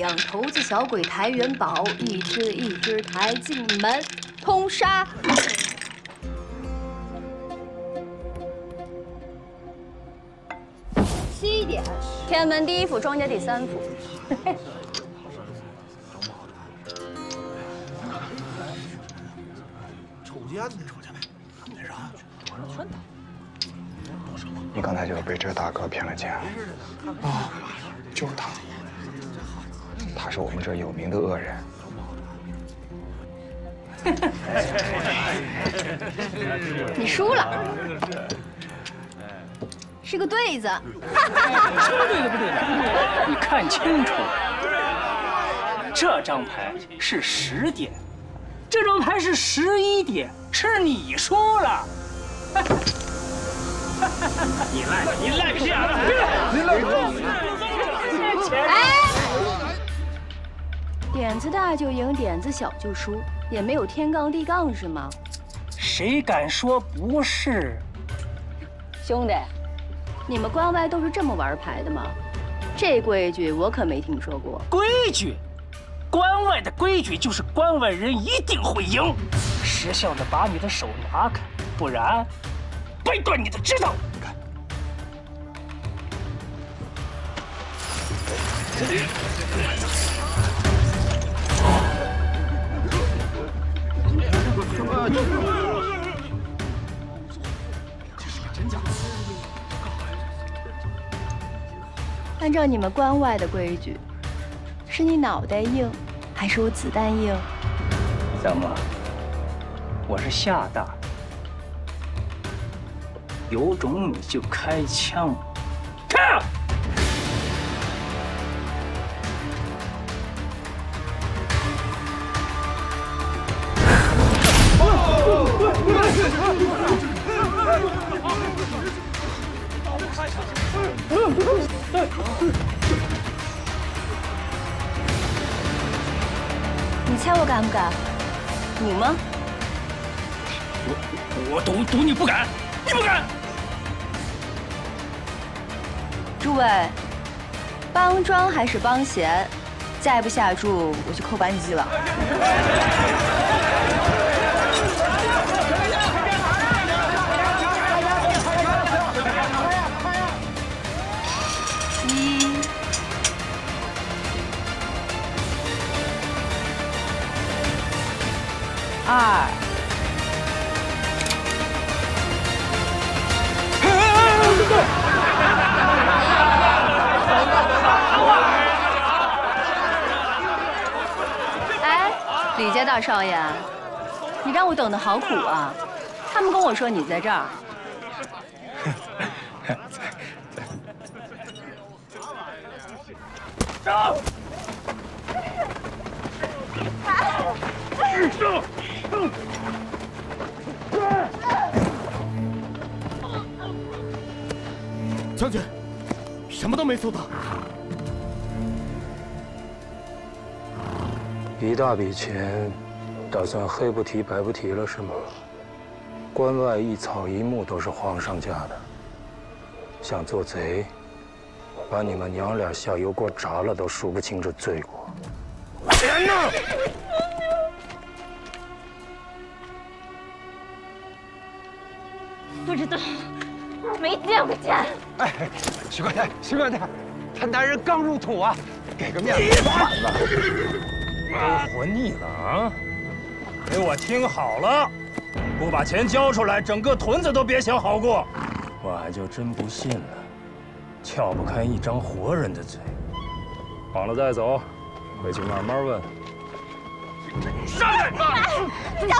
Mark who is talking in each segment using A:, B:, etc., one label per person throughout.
A: 两头子小鬼抬元宝，一只抬进门，通杀。7点，天门第1府，庄家第3府。
B: 你刚才就被这大哥骗了钱啊？就是他，他是我们这有名的恶人。
A: 你输了，是个对子。
C: 什么对的不对的？你看清楚，这张牌是10点，这张牌是11点，是你输了。你赖个屁啊！
A: 哎，点子大就赢，点子小就输，也没有天杠地杠是吗？
C: 谁敢说不是？
A: 兄弟，你们关外都是这么玩牌的吗？这规矩我可没听说过。
C: 规矩，关外的规矩就是关外人一定会赢。识相的把你的手拿开，不然掰断你的指头。
A: 按照你们关外的规矩，是你脑袋硬，还是我子弹硬？
C: 怎么？我是厦大，有种你就开枪，开！
A: 你猜我敢不敢？赌吗？
C: 我赌你不敢，你不敢。
A: 诸位，帮庄还是帮闲？再不下注，我就扣扳机了。2。哎，李家大少爷，你让我等得好苦啊！他们跟我说你在这儿。
C: 走！
D: 将军，什么都没搜到。
E: 一大笔钱，打算黑不提白不提了是吗？关外一草一木都是皇上家的，想做贼，把你们娘俩下油锅炸了都数不清这罪过。钱呢？
F: 不知道，没见过钱。
B: 哎，徐官太，徐官太，他男人刚入土啊，给个面子。反了，
G: 都活腻了啊！给我听好了，不把钱交出来，整个屯子都别想好过。我还就真不信了，撬不开一张活人的嘴。忘了再走，回去慢慢问。上来！
F: 走！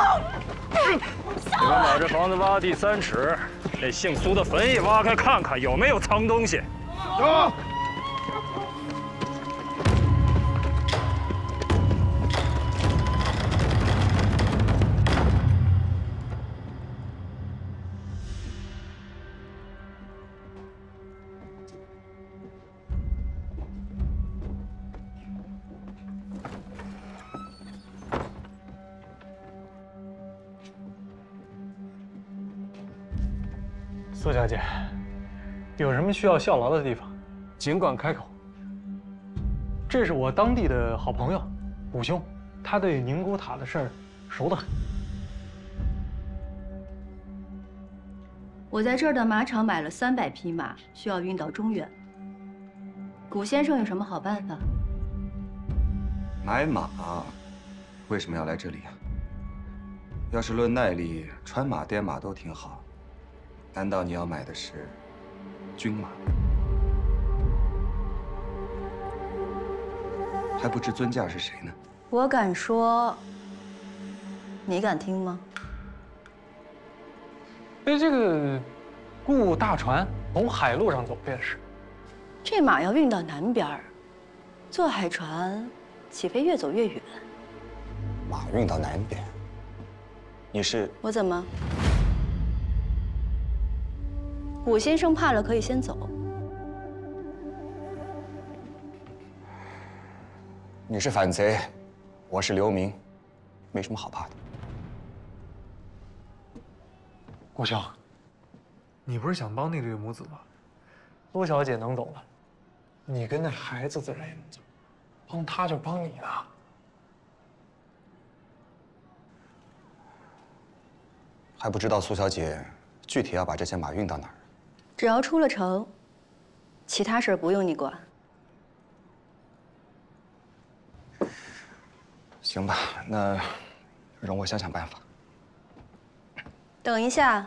G: 你们把这房子挖地3尺，那姓苏的坟也挖开看看有没有藏东西。
D: 走。
H: 苏小姐，有什么需要效劳的地方，尽管开口。这是我当地的好朋友，武兄，他对宁古塔的事儿熟得很。
A: 我在这儿的马场买了300匹马，需要运到中原。古先生有什么好办法？
B: 买马，为什么要来这里啊？要是论耐力，穿马、颠马都挺好。难道你要买的是军马？还不知尊驾是谁呢？
A: 我敢说，你敢听吗？
H: 这个雇大船从海路上走便是。
A: 这马要运到南边儿，坐海船，岂非越走越远？
B: 马运到南边，你是？
A: 我怎么？武先生怕了，可以先走。
B: 你是反贼，我是流民，没什么好怕的。
H: 顾兄，你不是想帮那对母子吗？苏小姐能走了，你跟那孩子自然也能走，帮他就帮你了。
B: 还不知道苏小姐具体要把这些马运到哪儿？
A: 只要出了城，其他事儿不用你管。
B: 行吧，那容我想想办法。
A: 等一下。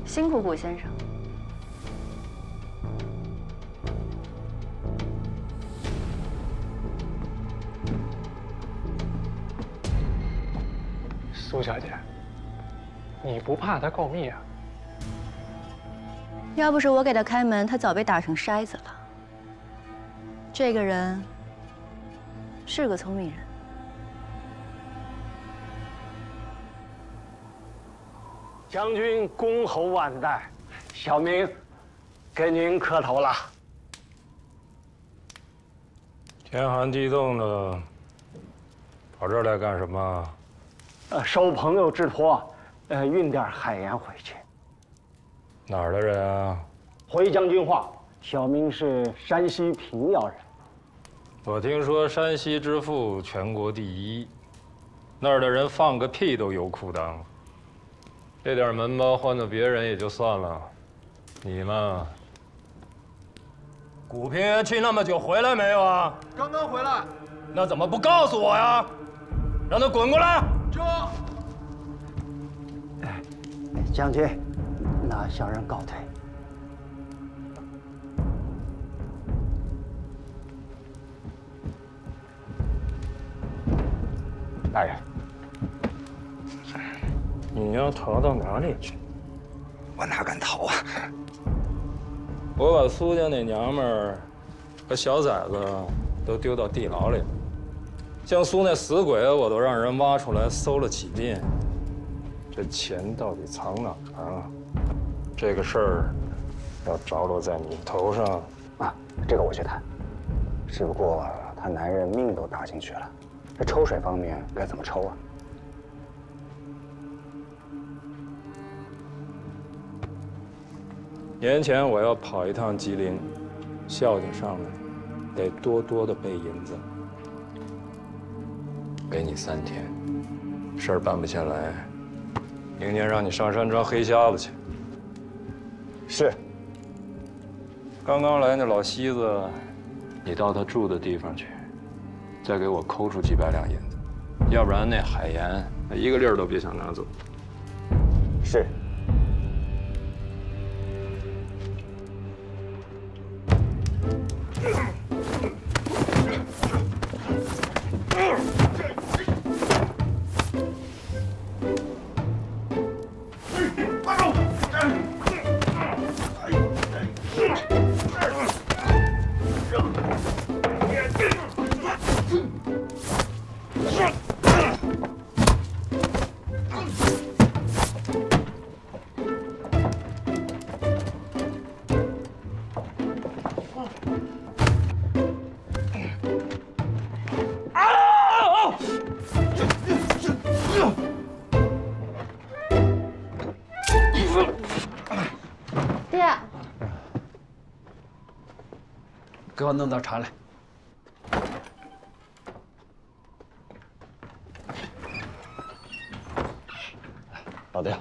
A: 辛苦古先生。
H: 苏小姐，你不怕他告密啊？
A: 要不是我给他开门，他早被打成筛子了。这个人是个聪明人。
I: 将军恭候万代，小明给您磕头了。
G: 天寒地冻的，跑这儿来干什么？
I: 受朋友之托，运点海盐回去。
G: 哪儿的人啊？
I: 回将军话，小明是山西平遥人。
G: 我听说山西之富全国第一，那儿的人放个屁都油裤裆。这点门包换到别人也就算了，你嘛，古平原去那么久，回来没有啊？
D: 刚刚回来。
G: 那怎么不告诉我呀？让他滚过来！
D: 这。
I: 将军，那小人告退。
B: 大人，
G: 你要逃到哪里去？
B: 我哪敢逃啊！
G: 我把苏家那娘们儿和小崽子都丢到地牢里了，像苏那死鬼，我都让人挖出来搜了几遍。这钱到底藏哪儿啊？这个事儿要着落在你头上
B: 啊，这个我去谈。只不过他男人命都搭进去了，这抽水方面该怎么抽啊？
G: 年前我要跑一趟吉林，孝敬上来，得多多的备银子。给你3天，事儿办不下来，明年让你上山抓黑瞎子去。
B: 是。
G: 刚刚来那老西子，你到他住的地方去，再给我抠出几百两银子，要不然那海盐一个粒儿都别想拿走。
B: 是。
I: 给我弄点茶来。
J: 老爹，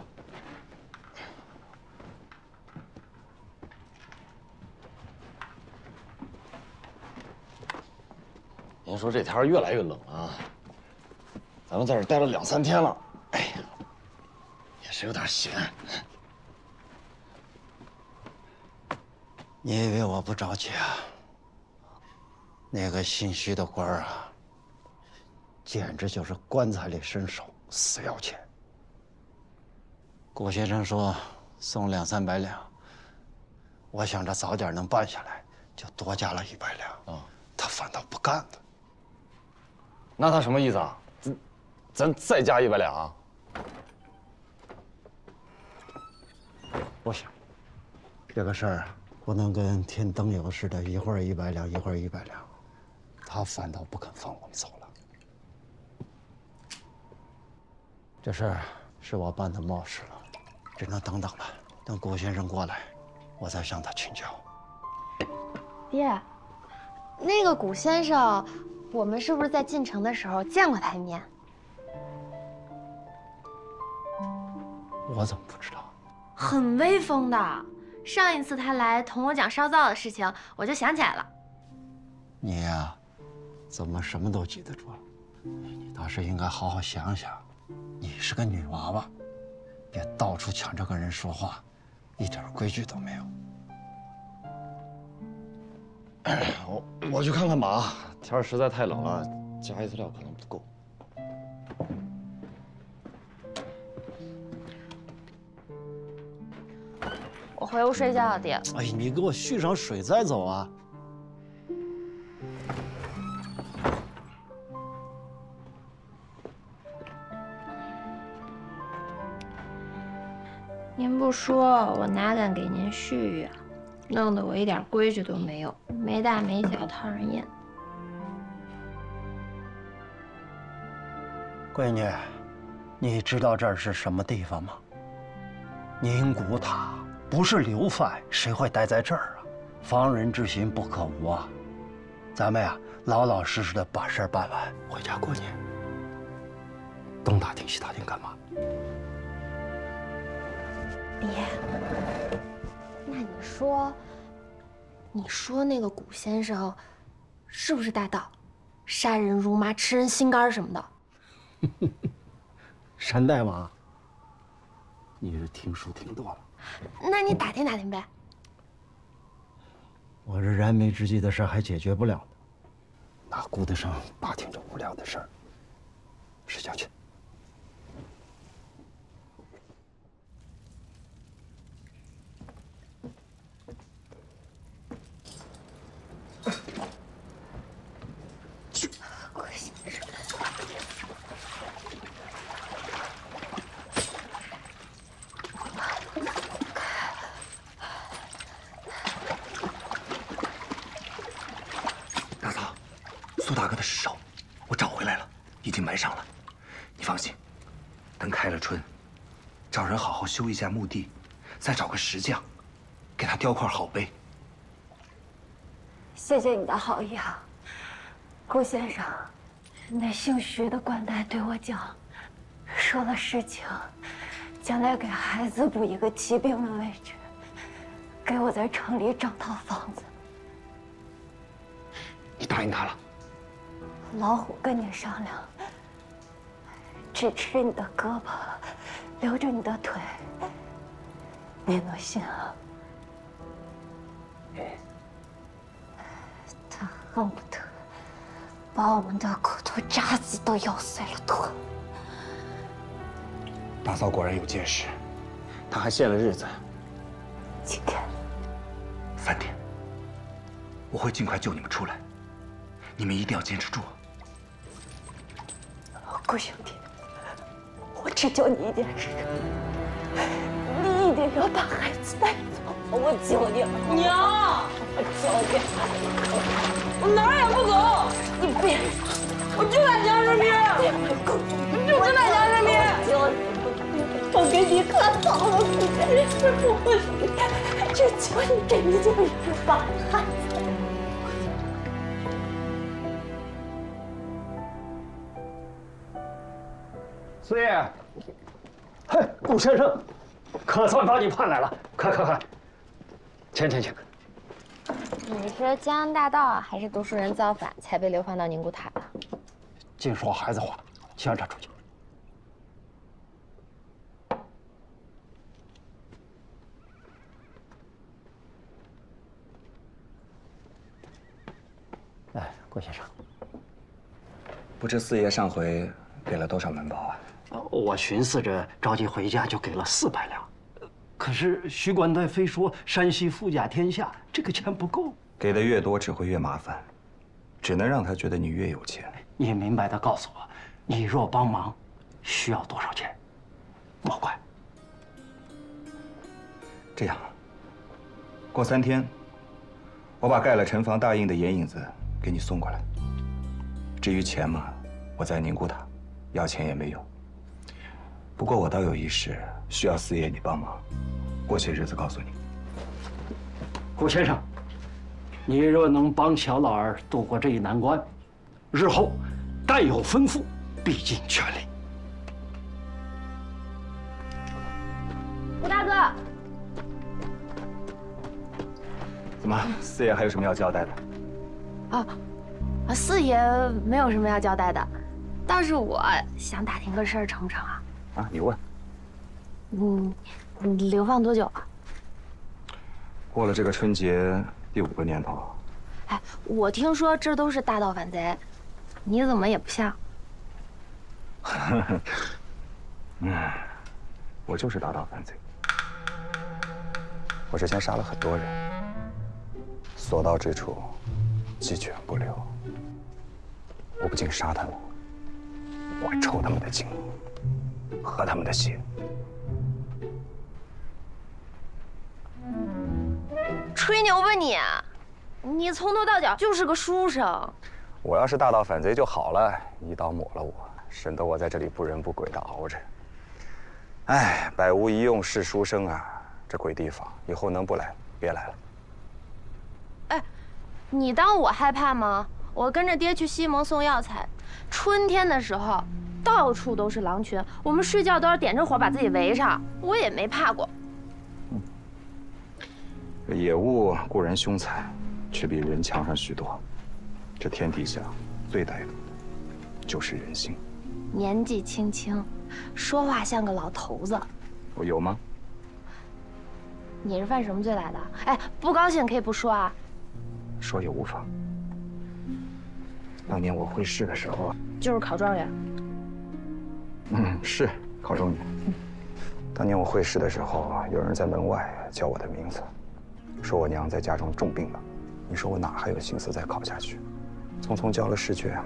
J: 您说这天越来越冷啊，咱们在这待了2、3天了，哎呀，也是有点闲。
K: 你以为我不着急啊？那个姓徐的官啊，简直就是棺材里伸手，死要钱。顾先生说送200、300两，我想着早点能办下来，就多加了100两。他反倒不干了。
J: 那他什么意思啊？咱再加100两啊？
K: 不行，这个事儿不能跟天灯油似的，一会儿100两，一会儿100两。他反倒不肯放我们走了。这事儿是我办的冒失了。只能等等了，等顾先生过来，我再向他请教。
F: 爹，那个顾先生，我们是不是在进城的时候见过他一面？
K: 我怎么不知道？
F: 很威风的。上一次他来同我讲烧灶的事情，我就想起来了。
K: 你呀，怎么什么都记得住了？你倒是应该好好想想，你是个女娃娃。别到处抢着跟人说话，一点规矩都没有。
J: 我去看看马，天实在太冷了，加一次料可能不够。
F: 我回屋睡觉了，爹。
K: 哎，你给我续上水再走啊！
F: 您不说，我哪敢给您续呀？弄得我一点规矩都没有，没大没小讨人厌。
K: 闺女，你知道这儿是什么地方吗？宁古塔，不是流犯，谁会待在这儿啊？防人之心不可无啊！咱们呀，老老实实的把事儿办完，回家过年。东打听西打听干嘛？
F: 爹，那你说那个古先生是不是大盗，杀人如麻，吃人心肝什么的？
K: 山大王，你是听书听多了。
F: 那你打听打听呗。
K: 我这燃眉之急的事还解决不了呢，哪顾得上打听这无聊的事儿？睡觉去。
B: 大嫂，苏大哥的尸首我找回来了，已经埋上了。你放心，等开了春，找人好好修一下墓地，再找个石匠，给他雕块好碑。
A: 谢谢你的好意啊，顾先生。那姓徐的官大对我讲，说了事情，将来给孩子补一个骑兵的位置，给我在城里找套房子。
B: 你答应他了？
A: 老虎跟你商量，只吃你的胳膊，留着你的腿。你能信啊？他恨不得把我们的骨头渣子都咬碎了吞。
B: 大嫂果然有见识，他还限了日子。
A: 几天
B: ？3天。我会尽快救你们出来，你们一定要坚持住。
A: 顾兄弟，我只求你一件事，你一定要把孩子带走，我求你了。
L: 娘，
A: 我求你，
L: 我哪儿也不走。
A: 你别，
L: 我就在江身边，就在江身边。
A: 我给你可好了，顾先生，我只求你这一件事把孩子。
I: 四爷，嘿，顾先生，可算把你盼来了，快，请。
F: 你是江洋大盗啊，还是读书人造反才被流放到宁古塔的？
K: 净说孩子话，请他出去。哎，郭先生，
B: 不知四爷上回给了多少门包啊？
K: 我寻思着着急回家，就给了400两。可是徐官带非说山西富甲天下，这个钱不够。
B: 给的越多，只会越麻烦，只能让他觉得你越有钱。
K: 你也明白地告诉我，你若帮忙，需要多少钱？莫怪。
B: 这样，过3天，我把盖了城防大印的眼影子给你送过来。至于钱嘛，我在宁古塔要钱也没有。不过我倒有一事需要四爷你帮忙，过些日子告诉你。
K: 顾先生，你若能帮乔老儿度过这一难关，日后但有吩咐，必尽全力。
F: 顾大哥，
B: 怎么，四爷还有什么要交代的？
F: 四爷没有什么要交代的，倒是我想打听个事儿，成不成啊？
B: 啊，你问。
F: 你流放多久啊？
B: 过了这个春节第5个年头。
F: 哎，我听说这都是大盗反贼，你怎么也不像？
B: 我就是大盗反贼。我之前杀了很多人，所到之处鸡犬不留。我不仅杀他们，我还抽他们的筋，喝他们的血。
F: 吹牛吧你！你从头到脚就是个书生。
B: 我要是大盗反贼就好了，一刀抹了我，省得我在这里不人不鬼的熬着。哎，百无一用是书生啊，这鬼地方，以后能不来别来了。
F: 哎，你当我害怕吗？我跟着爹去西蒙送药材，春天的时候，到处都是狼群，我们睡觉都要点着火把自己围上，我也没怕过。
B: 野物固然凶残，却比人强上许多。这天底下最歹毒的就是人心。
F: 年纪轻轻，说话像个老头子。
B: 我有吗？
F: 你是犯什么罪来的？哎，不高兴可以不说啊。
B: 说也无妨。当年我会试的时候，
F: 就是考状元。
B: 是考状元。当年我会试的时候，有人在门外叫我的名字，说我娘在家中重病了。你说我哪还有心思再考下去？匆匆交了试卷，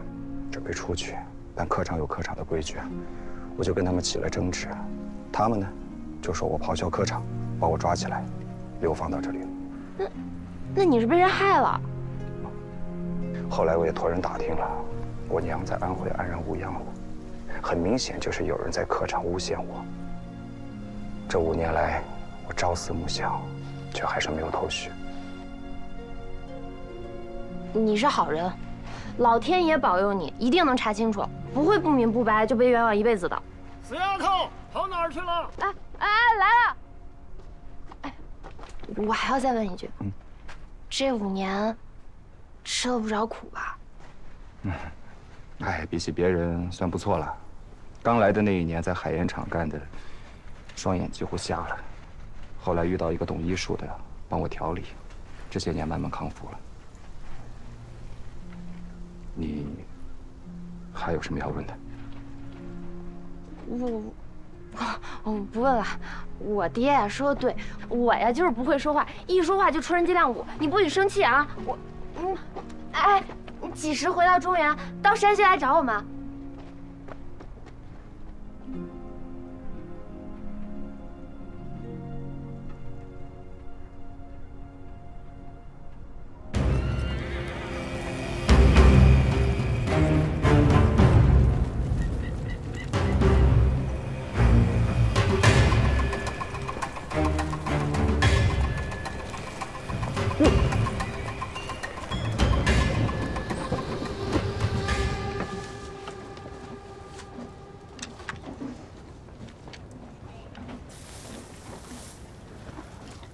B: 准备出去，但科场有科场的规矩，我就跟他们起了争执。他们呢，就说我咆哮科场，把我抓起来，流放到这里了。
F: 那你是被人害了？
B: 后来我也托人打听了，我娘在安徽安然无恙了。很明显就是有人在科场诬陷我。这5年来，我朝思暮想，却还是没有头绪。
F: 你是好人，老天爷保佑你，一定能查清楚，不会不明不白就被冤枉一辈子的。
C: 死丫头，跑哪儿去了？
F: 来了！哎，我还要再问一句，这5年吃了不少苦吧？
B: 哎，比起别人算不错了。刚来的那1年在海盐厂干的，双眼几乎瞎了。后来遇到一个懂医术的，帮我调理，这些年慢慢康复了。你还有什么要问的？
F: 我不问了。我爹呀说的对，我呀就是不会说话，一说话就戳人脊梁骨。你不许生气啊！哎，你几时回到中原？到山西来找我们？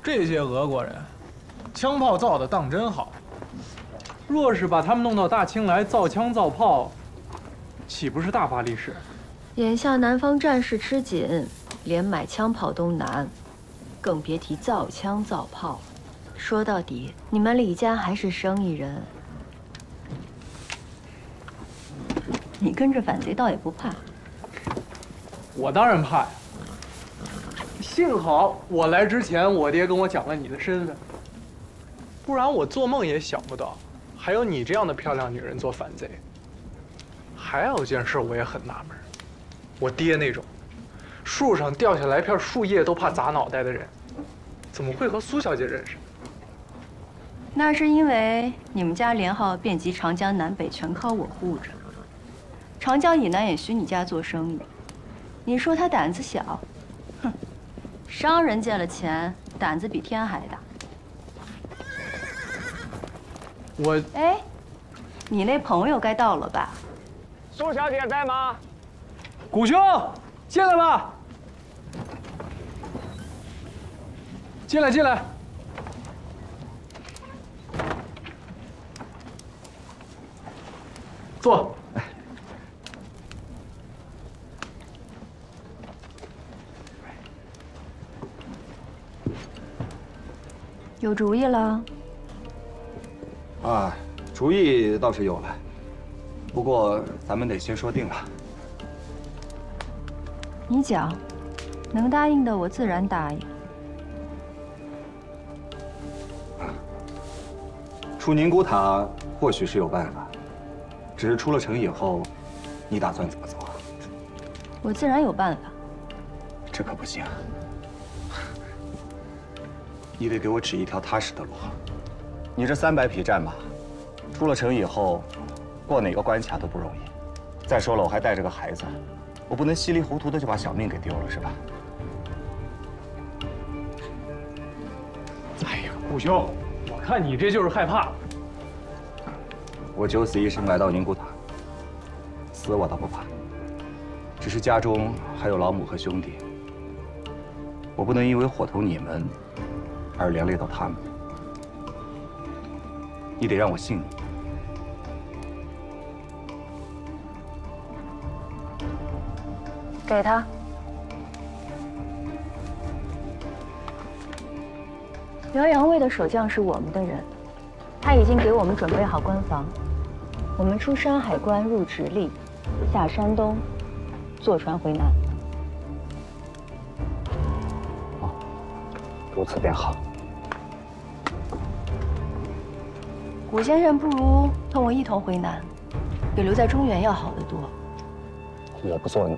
H: 这些俄国人，枪炮造的当真好。若是把他们弄到大清来造枪造炮，岂不是大发利市？
M: 眼下南方战事吃紧，连买枪炮都难，更别提造枪造炮。说到底，你们李家还是生意人。你跟着反贼倒也不怕。
H: 我当然怕呀。幸好我来之前，我爹跟我讲了你的身份，不然我做梦也想不到，还有你这样的漂亮女人做反贼。还有件事我也很纳闷，我爹那种树上掉下来片树叶都怕砸脑袋的人，怎么会和苏小姐认识？
M: 那是因为你们家连号遍及长江南北，全靠我护着。长江以南也许你家做生意，你说他胆子小，哼，商人见了钱，胆子比天还大。哎，你那朋友该到了吧？
I: 苏小姐在吗？
H: 古兄，进来吧。进来，进来。坐。
M: 有主意了？
B: 啊，主意倒是有了，不过咱们得先说定了。
M: 你讲，能答应的我自然答应。
B: 出宁古塔或许是有办法，只是出了城以后，你打算怎么走啊？
M: 我自然有办法。
B: 这可不行，你得给我指一条踏实的路。你这300匹战马，出了城以后，过哪个关卡都不容易。再说了，我还带着个孩子，我不能稀里糊涂的就把小命给丢了，是吧？
H: 哎呀，顾兄，我看你这就是害怕。
B: 我九死一生来到宁古塔，死我倒不怕，只是家中还有老母和兄弟，我不能因为伙同你们而连累到他们。你得让我信你。
M: 给他。辽阳卫的守将是我们的人，他已经给我们准备好关防。我们出山海关入直隶，下山东，坐船回南。
B: 如此便好。
M: 古先生不如同我一同回南，比留在中原要好得多。
B: 我不做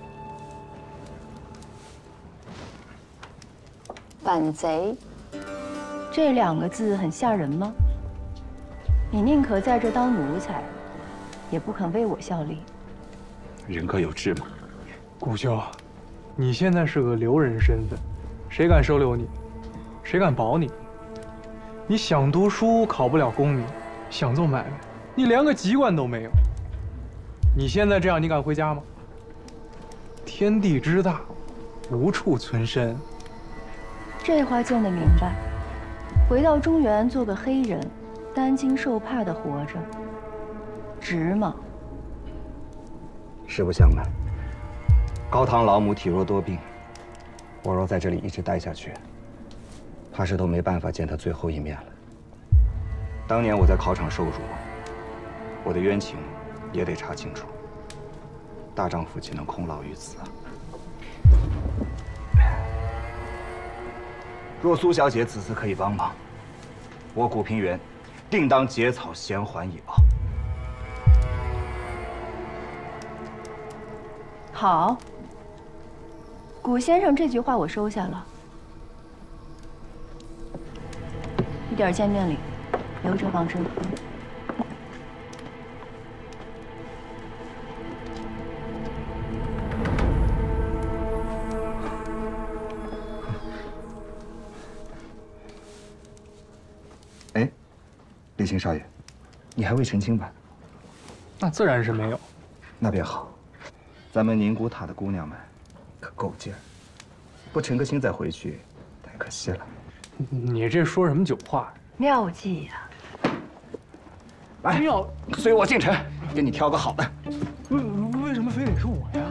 M: 反贼，这2个字很吓人吗？你宁可在这当奴才，也不肯为我效力。
B: 人各有志嘛。
H: 顾兄，你现在是个留人身份，谁敢收留你？谁敢保你？你想读书考不了功名，想做买卖，你连个籍贯都没有。你现在这样，你敢回家吗？天地之大，无处存身。
M: 这话见得明白。回到中原做个黑人，担惊受怕的活着，值吗？
B: 实不相瞒，高堂老母体弱多病，我若在这里一直待下去，怕是都没办法见她最后一面了。当年我在考场受辱，我的冤情也得查清楚。大丈夫岂能空劳于此啊？若苏小姐此次可以帮忙，我古平原定当结草衔环以报。
M: 好，古先生这句话我收下了。一点见面礼，留着防身。
B: 哎，李清少爷，你还未成亲吧？
H: 那自然是没有。
B: 那便好，咱们宁古塔的姑娘们可够劲儿，不成个亲再回去，太可惜了。
H: 你这说什么酒话？
M: 妙计呀！
B: 来，随我进城，给你挑个好的。
H: 为什么非得是我呀？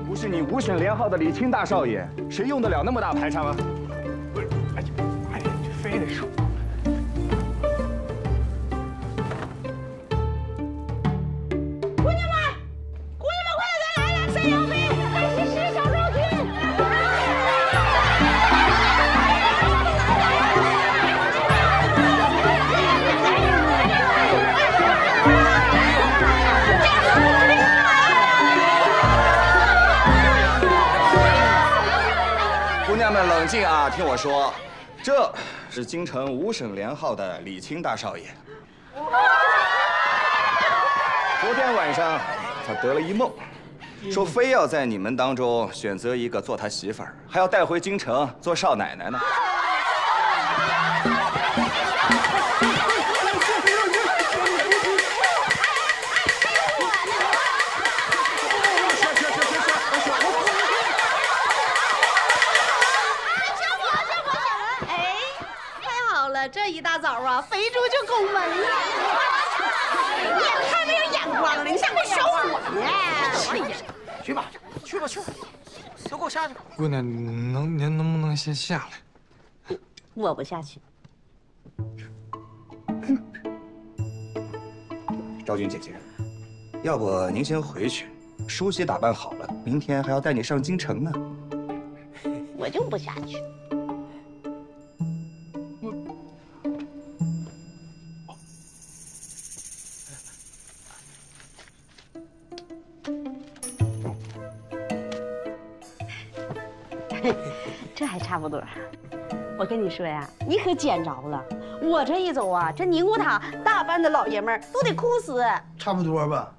B: 不是你5省连号的李清大少爷，谁用得了那么大排场啊？
H: 不是，哎，这非得是我。
B: 冷静啊，听我说，这是京城5省连号的李清大少爷。昨天晚上，他得了一梦，说非要在你们当中选择一个做他媳妇儿，还要带回京城做少奶奶呢。
L: 这一大早啊，肥猪就拱门了，你也太没有眼光了，你像会收我呢？
C: 去吧，去吧，都给我下去！
H: 姑娘，您能不能先下来？
L: 我不下去。
B: 昭君姐姐，要不您先回去，梳洗打扮好了，明天还要带你上京城呢。
L: 我就不下去。 这还差不多。我跟你说呀，你可捡着了。我这一走啊，这宁古塔大半的老爷们儿都得哭死。
N: 差不多吧。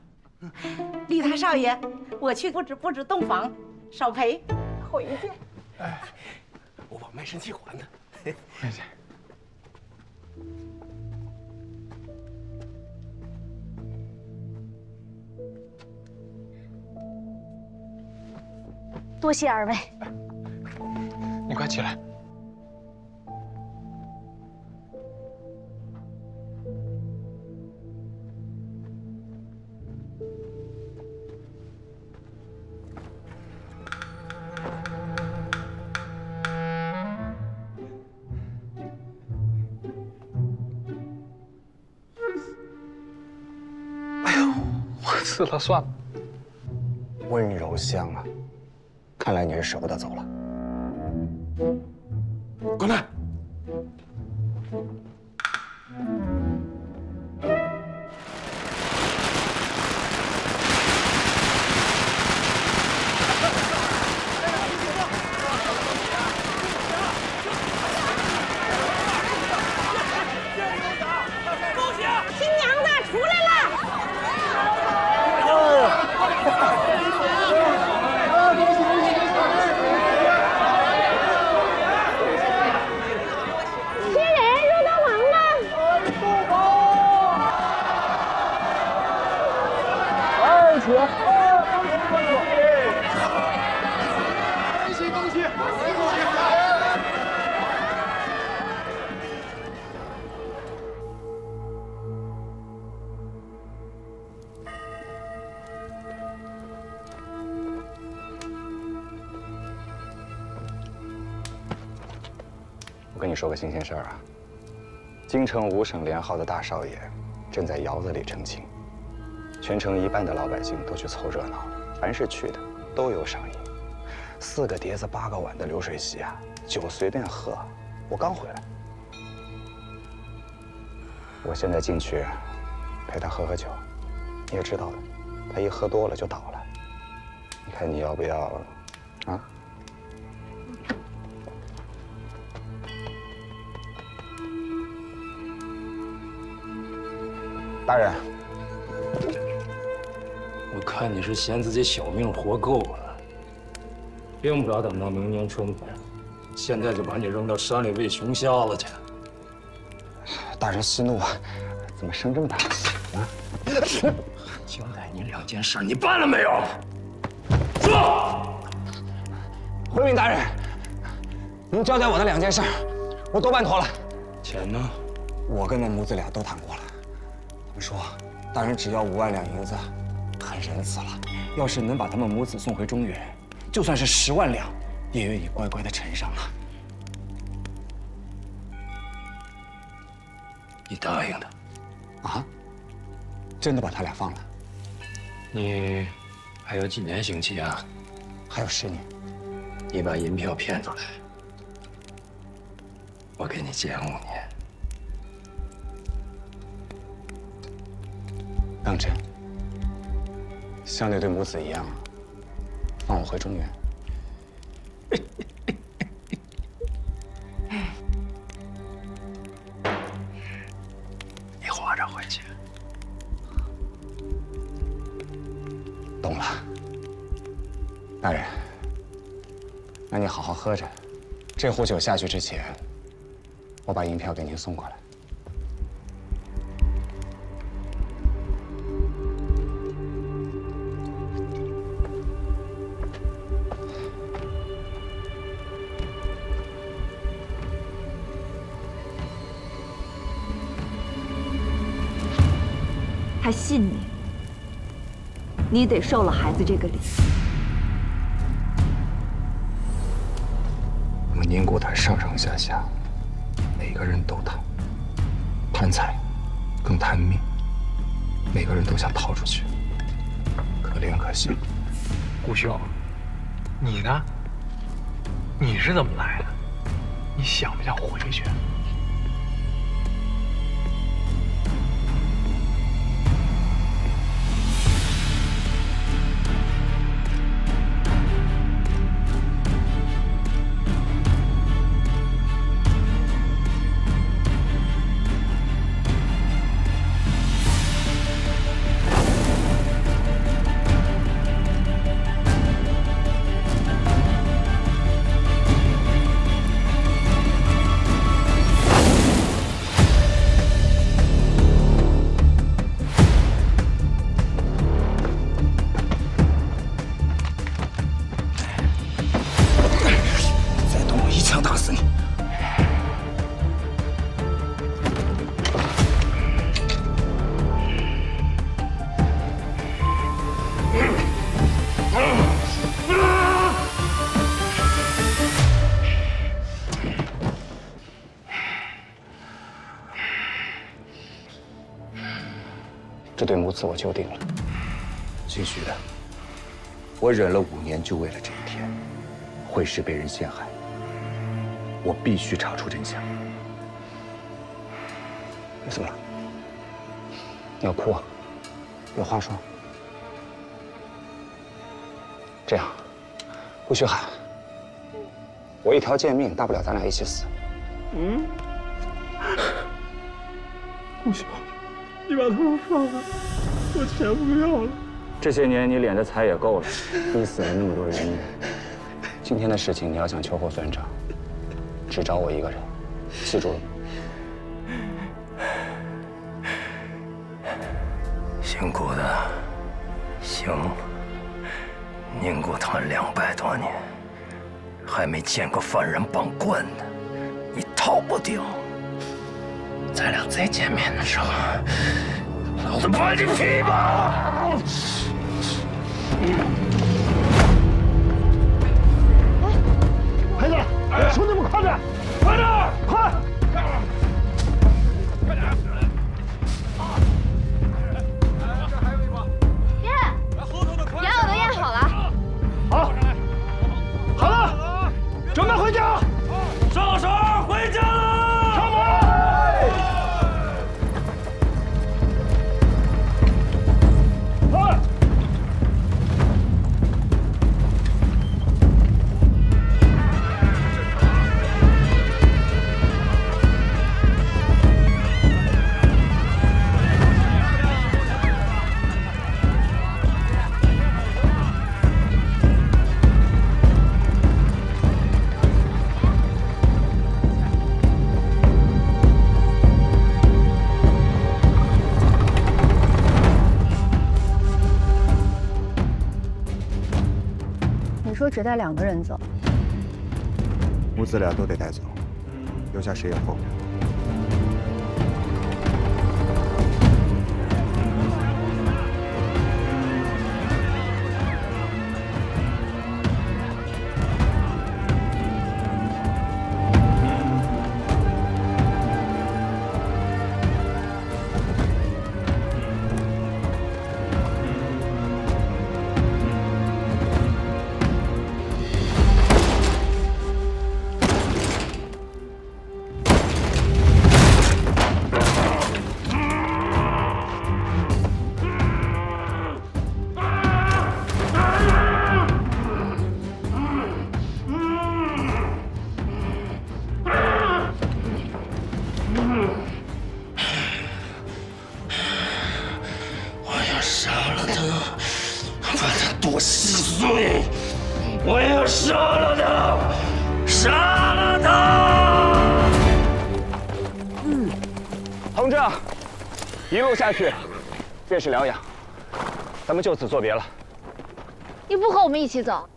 L: 李大少爷，我去布置洞房，少赔，回去。
N: 哎，我把卖身契还他。
H: 回去。
L: 多谢二位。
H: 你快起来！哎呦，我死了，算了。
B: 温柔乡啊，看来你是舍不得走了。
N: 滚蛋！
L: 新娘子出来了！
B: 我跟你说个新鲜事儿啊，京城5省连号的大少爷正在窑子里成亲，全城一半的老百姓都去凑热闹，凡是去的都有赏银，4个碟子8个碗的流水席啊，酒随便喝。我刚回来，我现在进去陪他喝酒，你也知道的，他一喝多了就倒了。你看你要不要啊？ 大人，
G: 我看你是嫌自己小命活够了，并不要等到明年春天，现在就把你扔到山里喂熊瞎子去。
B: 大人息怒啊，怎么生这么大气啊？
G: 交代你2件事，你办了没有？说。
B: 回禀大人，您交代我的2件事，
O: 我都办妥了。
G: 钱呢？
O: 我跟那母子俩都谈过了，他们说，大人只要5万两银子，很仁慈了。要是能把他们母子送回中原，就算是10万两，也愿意乖乖的呈上啊。
G: 你答应的？
O: 啊？真的把他俩放了？
G: 你还有几年刑期啊？
O: 还有10年。
G: 你把银票骗出来，我给你减5年。
O: 当真？像那对母子一样，放我回中原？
G: 你活着回去。
O: 懂了，大人。那你好好喝着，这壶酒下去之前，我把银票给您送过来。
P: 他信你，你得受了孩子这个礼。
O: 我们宁国坛上上下下，每个人都贪，贪财，更贪命，每个人都想逃出去，可怜可惜。
H: 顾兄，你呢？你是怎么来的？你想不想回去？
O: 这对母子我就定了。
J: 姓徐的，我忍了5年，就为了这一天，惠氏被人陷害，我必须查出真相。
O: 你怎么了？你要哭啊？有话说。这样，顾须海，我一条贱命，大不了咱俩一起死。
D: 嗯。顾兄，你把他们放了，我钱不要了。
O: 这些年你敛的财也够了，逼死了那么多人命。今天的事情你要想秋后算账，只找我一个人，记住了吗？
G: 姓顾的，行。宁国坛200多年，还没见过犯人绑棍的，你逃不掉。咱俩再见面的时候，老子把你劈吧！
D: 孩子，兄弟们快点，快点，快！
F: 快点！爹，演我都演好了。
D: 好，好了，准备回家。
G: 赵守儿回家了。
D: 上门。
M: 你说只带2个人走，
B: 母子俩都得带走，留下视野后面。
C: 我要杀了他，杀了他！
O: 同志，一路下去便是疗养，咱们就此作别了。
F: 你不和我们一起走？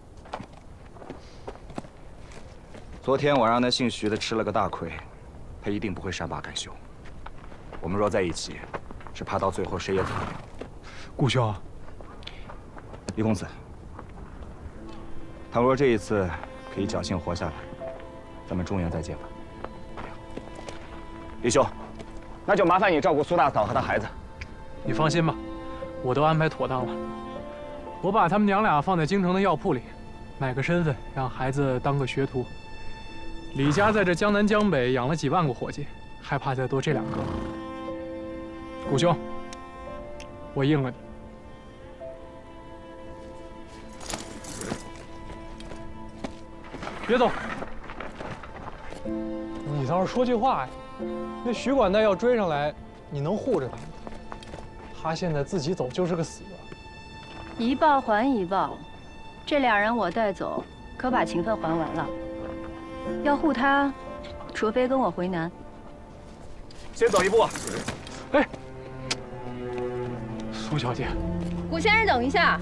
O: 昨天我让那姓徐的吃了个大亏，他一定不会善罢甘休。我们若在一起，只怕到最后谁也走不了。
H: 顾兄，
O: 李公子。 倘若这一次可以侥幸活下来，咱们中原再见吧。李兄，那就麻烦你照顾苏大嫂和她孩子。
H: 你放心吧，我都安排妥当了。我把他们娘俩放在京城的药铺里，买个身份，让孩子当个学徒。李家在这江南江北养了几万个伙计，还怕再多这2个？顾兄，我应了你。 别走！你倒是说句话呀！那徐管带要追上来，你能护着他吗？他现在自己走就是个死。
M: 一报还一报，这2人我带走，可把情分还完了。要护他，除非跟我回南。
O: 先走一步。
H: 哎，苏小姐，
M: 顾先生，等一下。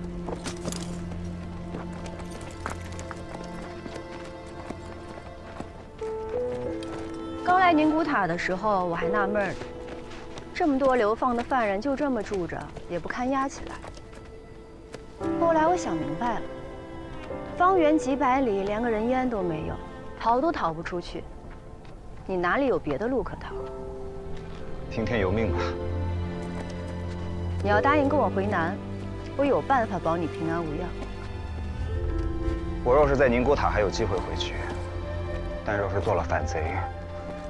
M: 刚来宁古塔的时候，我还纳闷呢，这么多流放的犯人就这么住着，也不堪压起来。后来我想明白了，方圆几百里连个人烟都没有，逃都逃不出去，你哪里有别的路可逃？
O: 听天由命吧。
M: 你要答应跟我回南，我有办法保你平安无恙。
O: 我若是在宁古塔还有机会回去，但若是做了反贼，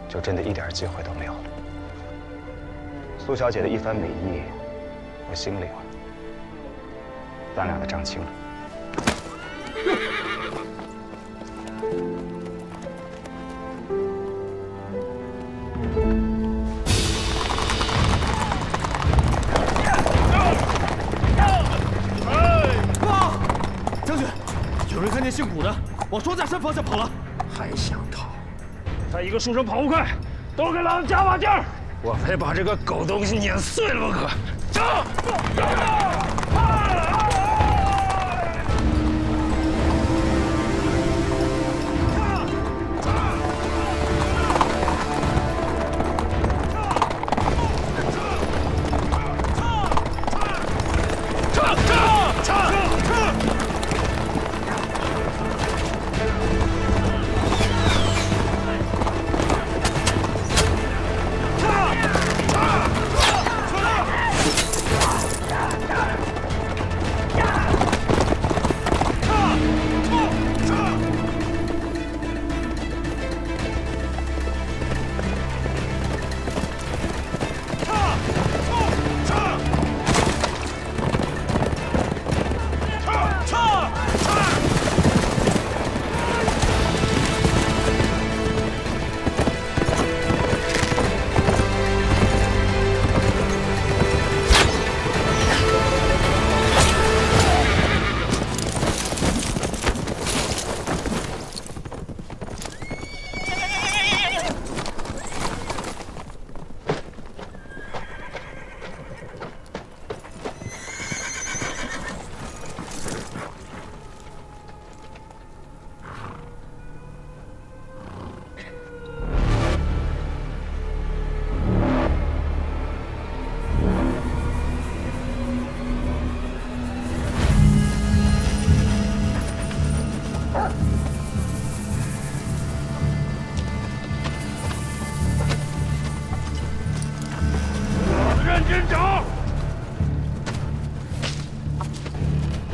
O: 就真的一点机会都没有了。苏小姐的一番美意，我心领了，咱俩的账清了。
N: 将军，有人看见姓古的往庄稼山方向跑了，
G: 还想逃？ 他一个书生跑不快，都给老子加把劲儿！我非把这个狗东西碾碎了不可！走！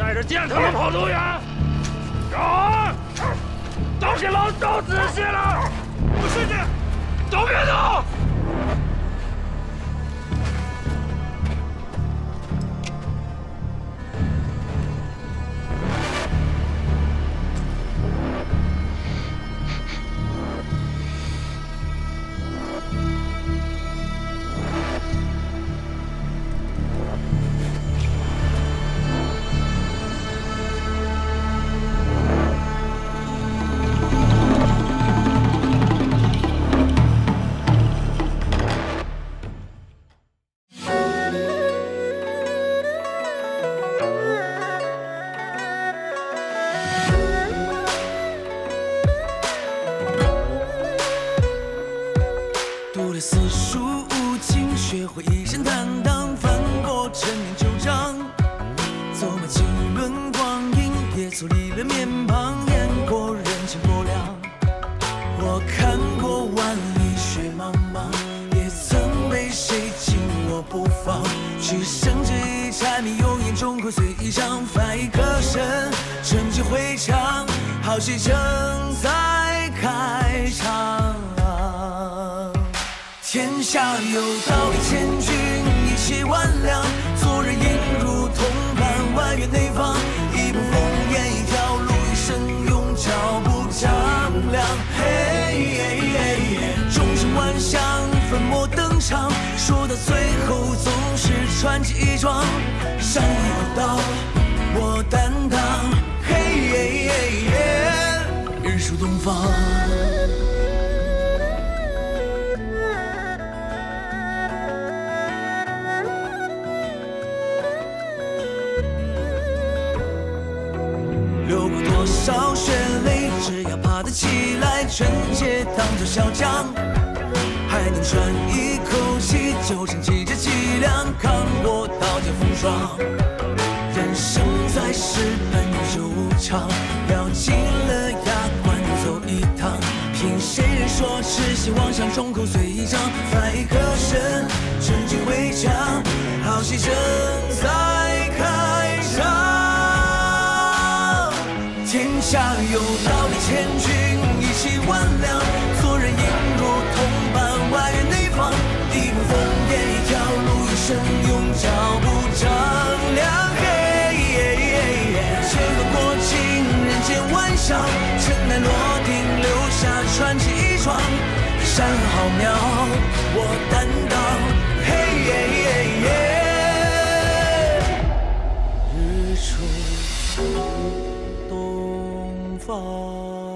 G: 带着剑他们跑多远？让！都给老子找仔细了！不是你，都别动！
Q: 戏正在开场，天下有道理，千军义气万两，做人应如同伴，万远内方，一步烽烟，一条路，一生用脚步丈量。嘿，众生万象，粉墨登场，说到最后总是传奇一桩，山里有道，我担当。嘿，日出东方。流过多少血泪，只要爬得起来，纯洁当作小将，还能喘一口气，就剩几只脊梁，扛过刀剑风霜。人生在世本就长，咬紧了牙关走一趟，凭谁人说痴心妄想，众口随一张，翻一个身，纯净回肠，好戏正在开场。天下有道理，千军义气万两，做人应如同伴，万人内方，一步烽烟，一条路，一生用脚步丈量。万象，尘埃落定，留下传奇一桩。山河浩渺，我担当。日出东方。